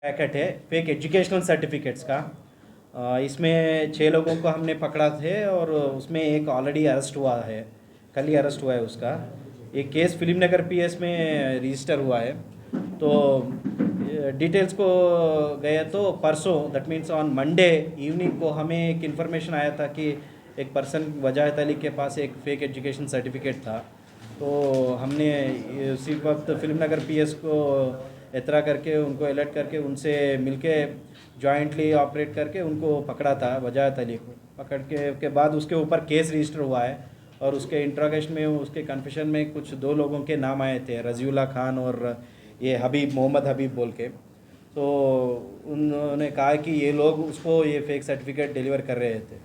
Packet है fake educational certificates का। इसमें 6 लोगों को हमने पकड़ा थे और उसमें एक ऑलरेडी अरेस्ट हुआ है, कल ही अरेस्ट हुआ है उसका। एक केस फिल्म नगर पीएस में रजिस्टर हुआ है। तो डिटेल्स को गए तो परसों that means on Monday evening को हमें एक इन्फॉर्मेशन आया था कि एक पर्सन वजाहत अली के पास एक फ़ेक एजुकेशन सर्टिफिकेट था। तो हमने उसी वक्त फिल्म नगर पीएस को एतरा करके उनको अलर्ट करके उनसे मिलके जॉइंटली ऑपरेट करके उनको पकड़ा था। वजाहत अली को पकड़ के बाद उसके ऊपर केस रजिस्टर हुआ है और उसके इंट्रोगेशन में उसके कन्फेशन में कुछ 2 लोगों के नाम आए थे, रजीउल्ला खान और ये हबीब, मोहम्मद हबीब बोल के। तो उन्होंने कहा कि ये लोग उसको ये फेक सर्टिफिकेट डिलीवर कर रहे थे।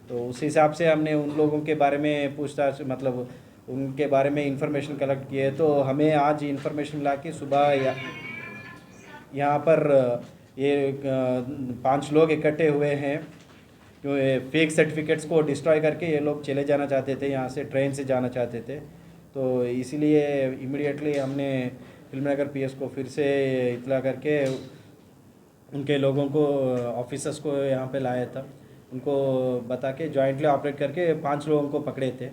तो उस हिसाब से हमने उन लोगों के बारे में पूछताछ मतलब उनके बारे में इंफॉर्मेशन कलेक्ट किए। तो हमें आज इंफॉर्मेशन मिला कि सुबह यहाँ पर ये 5 लोग इकट्ठे हुए हैं जो फेक सर्टिफिकेट्स को डिस्ट्रॉय करके ये लोग चले जाना चाहते थे, यहाँ से ट्रेन से जाना चाहते थे। तो इसीलिए इमीडिएटली हमने फिल्म नगर पीएस को फिर से इतला करके उनके लोगों को ऑफिसर्स को यहाँ पे लाया था। उनको बता के जॉइंटली ऑपरेट करके 5 लोगों को पकड़े थे।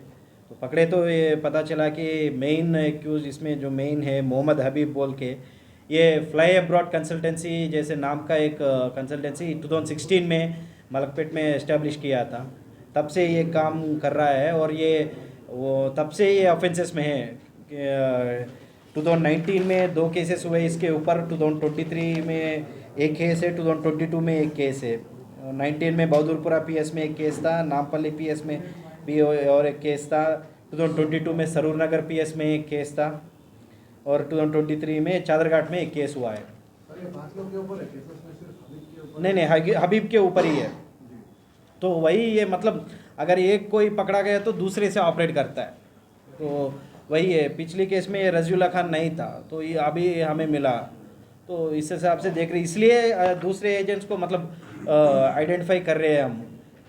तो पकड़े तो ये पता चला कि मेन एक्यूज इसमें जो मेन है मोहम्मद हबीब बोल के, ये फ्लाई अब्रॉड कंसल्टेंसी जैसे नाम का एक कंसल्टेंसी 2016 में मलकपेट में इस्टेब्लिश किया था। तब से ये काम कर रहा है और ये वो तब से ये ऑफेंसेस में है। 2019 में 2 केसेस हुए इसके ऊपर, 2023 में एक केस है, 2022 में एक केस है। 19 में बहादुरपुरा पीएस में एक केस था, नामपल्ली पीएस में भी और एक केस था। 2022 में सरूर नगर पीएस में एक केस था और 2023 में चादरघाट में एक केस हुआ है। नहीं, हबीब के ऊपर ही है। तो वही ये मतलब अगर एक कोई पकड़ा गया तो दूसरे से ऑपरेट करता है। तो वही है, पिछली केस में ये रजीउल्ला खान नहीं था तो ये अभी हमें मिला। तो इस हिसाब से देख रहे, इसलिए दूसरे एजेंट्स को मतलब आइडेंटिफाई कर रहे हैं हम।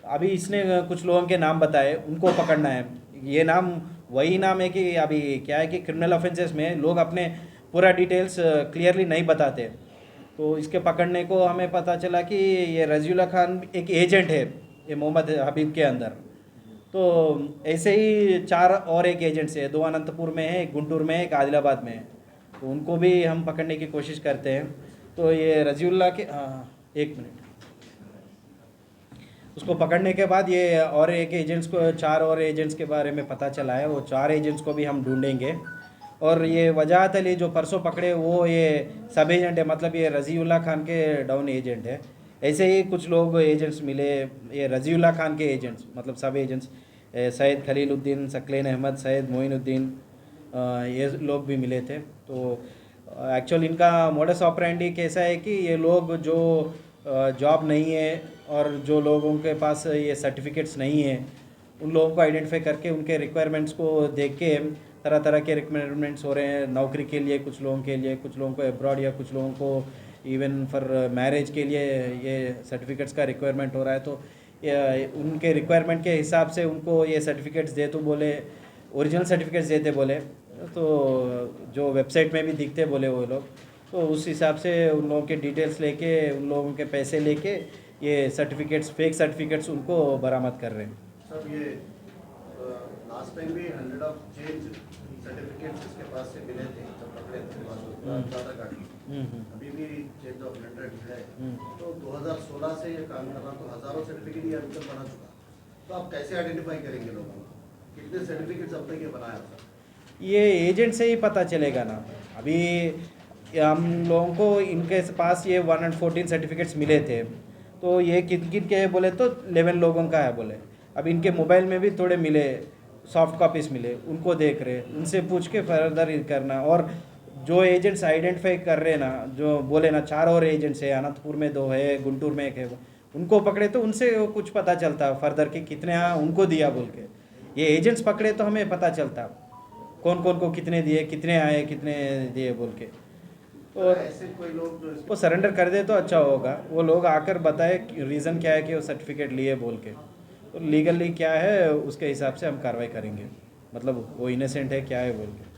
अभी इसने कुछ लोगों के नाम बताए, उनको पकड़ना है। ये नाम वही नाम है कि अभी क्या है कि क्रिमिनल ऑफेंसेस में लोग अपने पूरा डिटेल्स क्लियरली नहीं बताते। तो इसके पकड़ने को हमें पता चला कि ये रजीउल्ला खान एक एजेंट है ये मोहम्मद हबीब के अंदर। तो ऐसे ही 4 और एक एजेंट्स है, 2 अनंतपुर में है, एक गुंटूर में है, एक आदिलाबाद में है। तो उनको भी हम पकड़ने की कोशिश करते हैं। तो ये रजीउल्ला के 1 मिनट, उसको पकड़ने के बाद ये और एक एजेंट्स को 4 और एजेंट्स के बारे में पता चला है। वो 4 एजेंट्स को भी हम ढूंढेंगे। और ये वजाहत अली जो परसों पकड़े वो ये सब एजेंट है, मतलब ये रजीउल्ला खान के डाउन एजेंट है। ऐसे ही कुछ लोग एजेंट्स मिले ये रजीउल्ला खान के एजेंट्स, मतलब सब एजेंट्स, सैयद खलीलुद्दीन, सकलेन अहमद, सैयद मोइनुद्दीन, ये लोग भी मिले थे। तो एक्चुअल इनका मोडस ऑपरेंडी कैसा है कि ये लोग जो जॉब नहीं है और जो लोगों के पास ये सर्टिफिकेट्स नहीं है उन लोगों को आइडेंटिफाई करके उनके रिक्वायरमेंट्स को देख के तरह तरह के रिक्वायरमेंट्स हो रहे हैं नौकरी के लिए, कुछ लोगों के लिए, कुछ लोगों को अब्रॉड या कुछ लोगों को इवन फॉर मैरिज के लिए ये सर्टिफिकेट्स का रिक्वायरमेंट हो रहा है। तो उनके रिक्वायरमेंट के हिसाब से उनको ये सर्टिफिकेट्स दे तो बोले, ओरिजिनल सर्टिफिकेट्स देते बोले, तो जो वेबसाइट में भी दिखते बोले वो लोग। तो उस हिसाब से उन लोगों के डिटेल्स लेके, उन लोगों के पैसे लेके ये सर्टिफिकेट्स, फेक सर्टिफिकेट्स उनको बरामद कर रहे हैं। सर ये लास्ट टाइम भी 100 ऑफ चेंज सर्टिफिकेट्स इसके पास से मिले थे जब पकड़े थे चादरघाट में। अभी भी चेंज ऑफ 100 है। तो 2016 से ये काम कर रहा, तो हजारों सर्टिफिकेट ये अभी तक बना चुका। तो आप कैसे आइडेंटिफाई करेंगे लोगों को, कितने सर्टिफिकेट्स अब तक ये बनाया सर? ये एजेंट से ही पता चलेगा ना। अभी हम लोगों को इनके पास ये 114 सर्टिफिकेट्स मिले थे। तो ये किन किन के हैं बोले तो 11 लोगों का है बोले। अब इनके मोबाइल में भी थोड़े मिले, सॉफ्ट कॉपीज़ मिले, उनको देख रहे, उनसे पूछ के फर्दर करना। और जो एजेंट्स आइडेंटिफाई कर रहे ना, जो बोले ना 4 और एजेंट्स है, अनंतपुर में 2 है, गुंटूर में 1 है, उनको पकड़े तो उनसे कुछ पता चलता फर्दर कि कितने उनको दिया बोल के। ये एजेंट्स पकड़े तो हमें पता चलता कौन कौन को कितने दिए, कितने आए, कितने दिए बोल के। और ऐसे कोई लोग जो वो सरेंडर कर दे तो अच्छा होगा। वो लोग आकर बताए रीज़न क्या है कि वो सर्टिफिकेट लिए बोल के, तो लीगली क्या है उसके हिसाब से हम कार्रवाई करेंगे, मतलब वो इनोसेंट है क्या है बोल के।